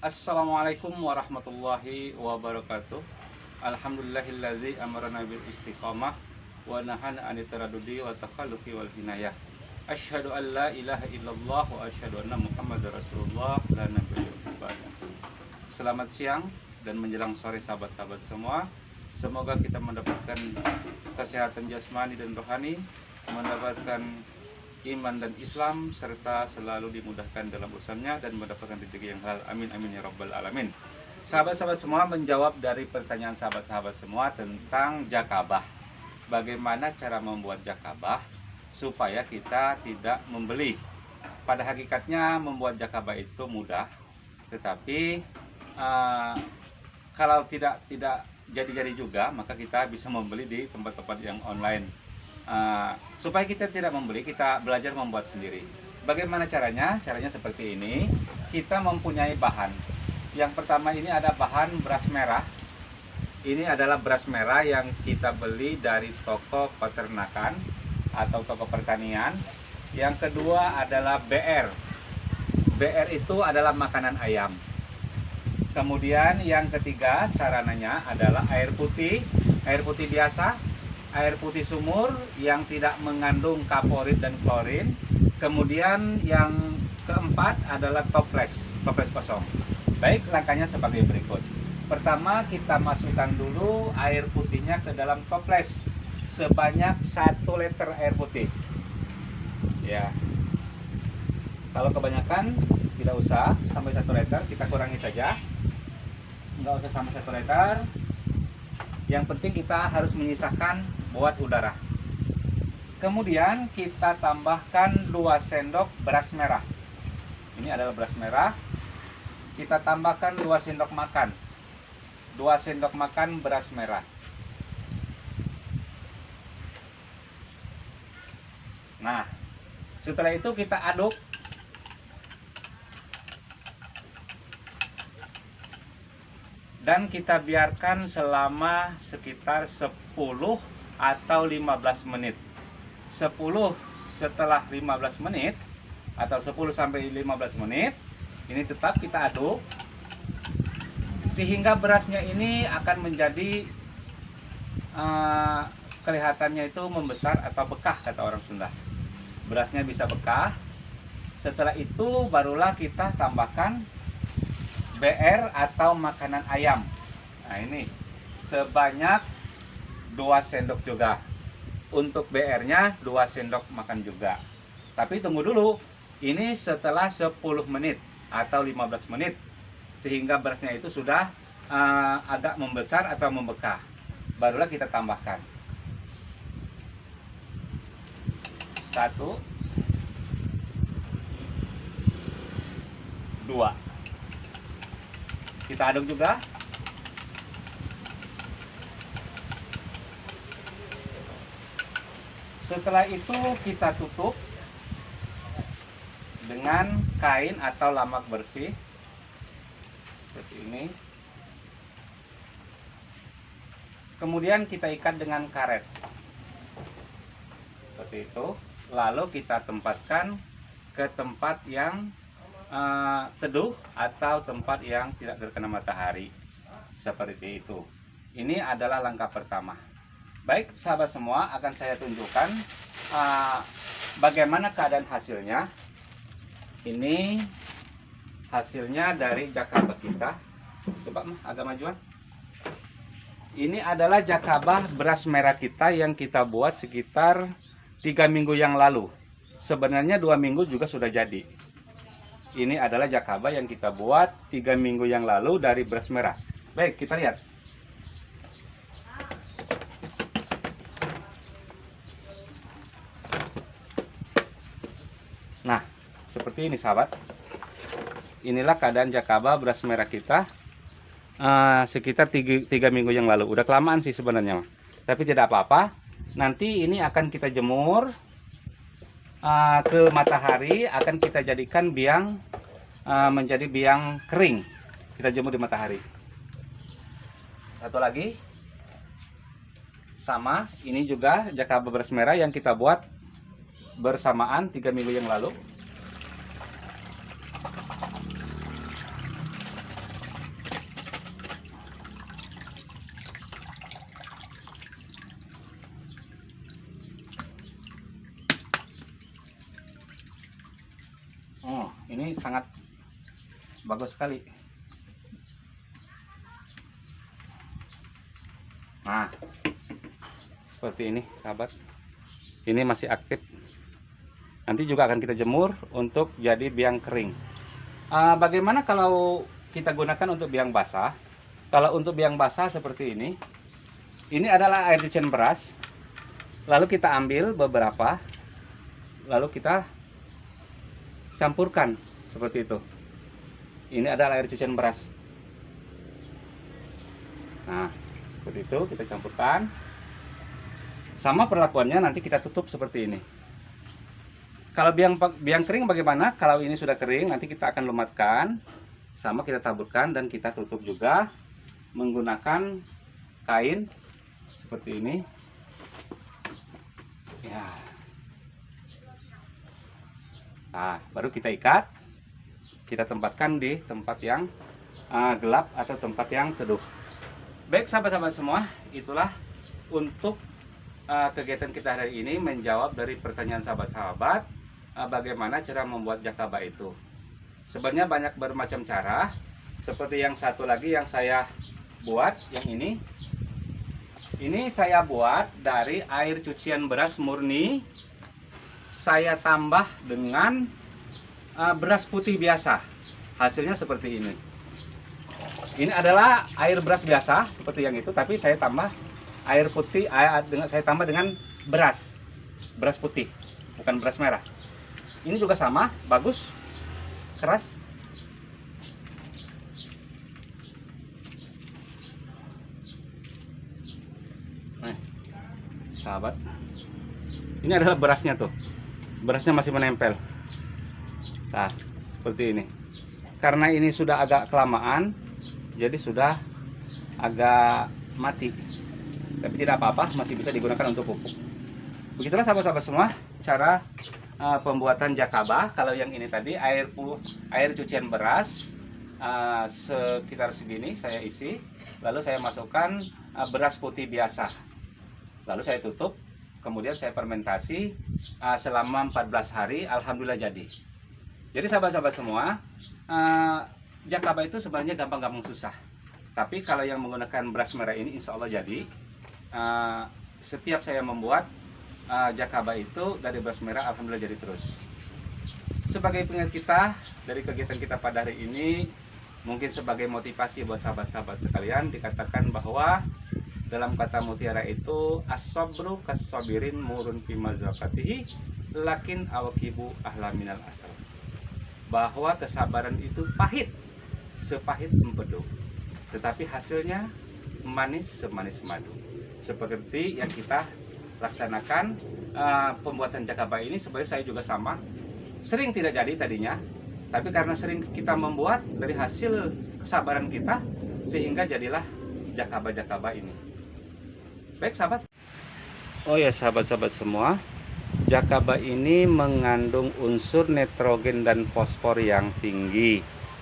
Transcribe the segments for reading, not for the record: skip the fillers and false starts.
Assalamualaikum warahmatullahi wabarakatuh. Alhamdulillahilladzi amarna bil istiqamah wa nahana 'anit taraddudi wa takhalluqi wal hinayah. Asyhadu an la ilaha illallah wa asyhadu anna Muhammadar Rasulullah la nabiyya ba'da. Selamat siang dan menjelang sore sahabat-sahabat semua. Semoga kita mendapatkan kesehatan jasmani dan rohani, mendapatkan iman dan Islam, serta selalu dimudahkan dalam urusannya dan mendapatkan rezeki yang halal. Amin amin ya rabbal alamin. Sahabat-sahabat semua, menjawab dari pertanyaan sahabat-sahabat semua tentang jakabah. Bagaimana cara membuat jakabah supaya kita tidak membeli? Pada hakikatnya membuat jakabah itu mudah, tetapi kalau tidak jadi-jadi juga, maka kita bisa membeli di tempat-tempat yang online. Supaya kita tidak membeli, kita belajar membuat sendiri. Bagaimana caranya? Caranya seperti ini. Kita mempunyai bahan. Yang pertama, ini ada bahan beras merah. Ini adalah beras merah yang kita beli dari toko peternakan atau toko pertanian. Yang kedua adalah BR. BR itu adalah makanan ayam. Kemudian yang ketiga sarananya adalah air putih biasa, air putih sumur yang tidak mengandung kaporit dan klorin. Kemudian yang keempat adalah toples kosong. Baik, langkahnya sebagai berikut. Pertama, kita masukkan dulu air putihnya ke dalam toples sebanyak 1 liter air putih. Ya. Kalau kebanyakan tidak usah sampai 1 liter, kita kurangi saja. Nggak usah sampai 1 liter. Yang penting kita harus menyisakan buat udara. Kemudian kita tambahkan 2 sendok beras merah. Ini adalah beras merah. Kita tambahkan 2 sendok makan. 2 sendok makan beras merah. Nah, setelah itu kita aduk. Dan kita biarkan selama sekitar 10 atau 15 menit. 10 setelah 15 menit atau 10 sampai 15 menit, ini tetap kita aduk sehingga berasnya ini akan menjadi kelihatannya itu membesar atau bekah, kata orang Sunda. Berasnya bisa bekah. Setelah itu barulah kita tambahkan BR atau makanan ayam. Nah, ini sebanyak 2 sendok juga. Untuk BR-nya 2 sendok makan juga. Tapi tunggu dulu. Ini setelah 10 menit atau 15 menit, sehingga berasnya itu sudah agak membesar atau membekah. Barulah kita tambahkan 1, 2. Kita aduk juga. Setelah itu kita tutup dengan kain atau lamak bersih seperti ini. Kemudian kita ikat dengan karet seperti itu. Lalu kita tempatkan ke tempat yang teduh atau tempat yang tidak terkena matahari seperti itu. Ini adalah langkah pertama. Baik sahabat semua, akan saya tunjukkan bagaimana keadaan hasilnya. Ini hasilnya dari jakabah kita. Coba agak majuan. Ini adalah jakabah beras merah kita yang kita buat sekitar 3 minggu yang lalu. Sebenarnya 2 minggu juga sudah jadi. Ini adalah jakabah yang kita buat 3 minggu yang lalu dari beras merah. Baik, kita lihat. Nah, seperti ini sahabat. Inilah keadaan jakabah beras merah kita sekitar 3 minggu yang lalu. Udah kelamaan sih sebenarnya, tapi tidak apa-apa. Nanti ini akan kita jemur ke matahari, akan kita jadikan biang menjadi biang kering. Kita jemur di matahari. Satu lagi sama, ini juga jakabah beras merah yang kita buat bersamaan 3 minggu yang lalu. sangat bagus sekali. Nah, seperti ini sahabat, ini masih aktif. Nanti juga akan kita jemur untuk jadi biang kering. Bagaimana kalau kita gunakan untuk biang basah? Kalau untuk biang basah seperti ini adalah air cucian beras. Lalu kita ambil beberapa, lalu kita campurkan seperti itu. Ini adalah air cucian beras. Nah, seperti itu kita campurkan. Sama perlakuannya, nanti kita tutup seperti ini. Kalau biang kering bagaimana? Kalau ini sudah kering, nanti kita akan lumatkan. Sama kita taburkan dan kita tutup juga menggunakan kain seperti ini. Ya. Nah, baru kita ikat. Kita tempatkan di tempat yang gelap atau tempat yang teduh. Baik sahabat-sahabat semua, itulah untuk kegiatan kita hari ini, menjawab dari pertanyaan sahabat-sahabat bagaimana cara membuat jakaba itu. Sebenarnya banyak bermacam cara. Seperti yang satu lagi yang saya buat, yang ini saya buat dari air cucian beras murni. Saya tambah dengan beras putih biasa. Hasilnya seperti ini. Ini adalah air beras biasa seperti yang itu, tapi saya tambah air putih, saya tambah dengan beras putih, bukan beras merah. Ini juga sama, bagus, keras. Nah, sahabat, ini adalah berasnya tuh, berasnya masih menempel. Nah, seperti ini. Karena ini sudah agak kelamaan, jadi sudah agak mati. Tapi tidak apa-apa, masih bisa digunakan untuk pupuk. Begitulah sahabat-sahabat semua cara pembuatan jakaba. Kalau yang ini tadi air cucian beras sekitar segini saya isi, lalu saya masukkan beras putih biasa, lalu saya tutup, kemudian saya fermentasi selama 14 hari. Alhamdulillah jadi. Jadi sahabat-sahabat semua, jakaba itu sebenarnya gampang-gampang susah. Tapi kalau yang menggunakan beras merah ini insya Allah jadi. Setiap saya membuat jakaba itu dari beras merah, alhamdulillah jadi terus. Sebagai pengingat kita dari kegiatan kita pada hari ini, mungkin sebagai motivasi buat sahabat-sahabat sekalian, dikatakan bahwa dalam kata mutiara itu as-sabru kas-sabirin murun fi mazaqatihi lakin awakibu ahla minal asal. Bahwa kesabaran itu pahit, sepahit empedu, tetapi hasilnya manis semanis madu. Seperti yang kita laksanakan pembuatan jakaba ini. Sebenarnya saya juga sama, sering tidak jadi tadinya, tapi karena sering kita membuat dari hasil kesabaran kita, sehingga jadilah jakaba-jakaba ini. Baik sahabat. Oh ya sahabat-sahabat semua, jakaba ini mengandung unsur nitrogen dan fosfor yang tinggi.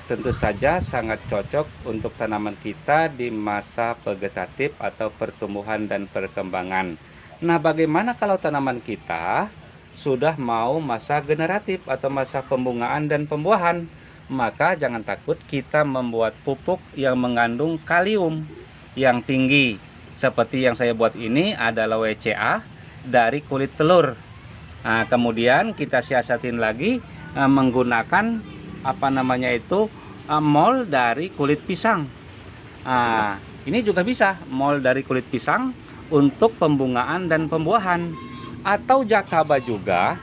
Tentu saja sangat cocok untuk tanaman kita di masa vegetatif atau pertumbuhan dan perkembangan. Nah, bagaimana kalau tanaman kita sudah mau masa generatif atau masa pembungaan dan pembuahan? Maka jangan takut, kita membuat pupuk yang mengandung kalium yang tinggi. Seperti yang saya buat ini adalah WCA dari kulit telur. Nah, kemudian kita siasatin lagi menggunakan mol dari kulit pisang. Ini juga bisa mol dari kulit pisang untuk pembungaan dan pembuahan, atau jakaba juga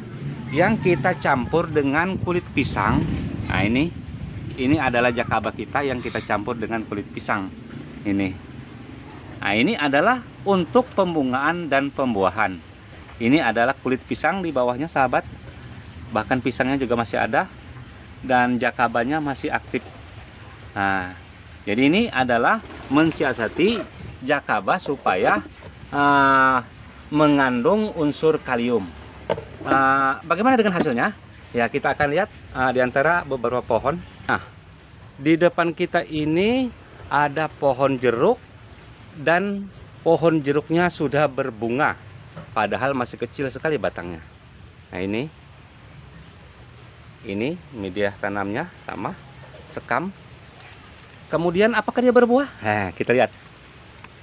yang kita campur dengan kulit pisang. Nah, ini adalah jakaba kita yang kita campur dengan kulit pisang ini. Nah, ini adalah untuk pembungaan dan pembuahan. Ini adalah kulit pisang di bawahnya sahabat, bahkan pisangnya juga masih ada dan jakabanya masih aktif. Nah, jadi ini adalah mensiasati jakaba supaya mengandung unsur kalium. Bagaimana dengan hasilnya? Ya, kita akan lihat di antara beberapa pohon. Nah, di depan kita ini ada pohon jeruk, dan pohon jeruknya sudah berbunga, padahal masih kecil sekali batangnya. Nah, ini Ini media tanamnya sama, sekam. Kemudian apakah dia berbuah? Nah, kita lihat.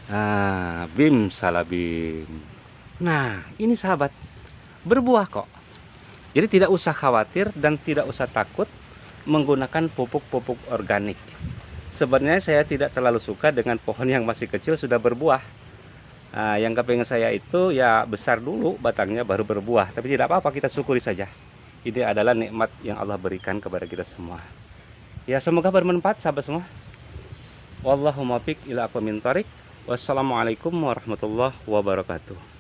Nah, bim salabim. Nah, ini sahabat, berbuah kok. Jadi tidak usah khawatir dan tidak usah takut menggunakan pupuk-pupuk organik. Sebenarnya saya tidak terlalu suka dengan pohon yang masih kecil sudah berbuah. Nah, yang kepengen saya itu ya besar dulu batangnya baru berbuah. Tapi tidak apa-apa, kita syukuri saja. Ini adalah nikmat yang Allah berikan kepada kita semua. Ya, semoga bermanfaat sahabat semua. Wallahumma fiq ila aqwamit thoriq. Wassalamualaikum warahmatullahi wabarakatuh.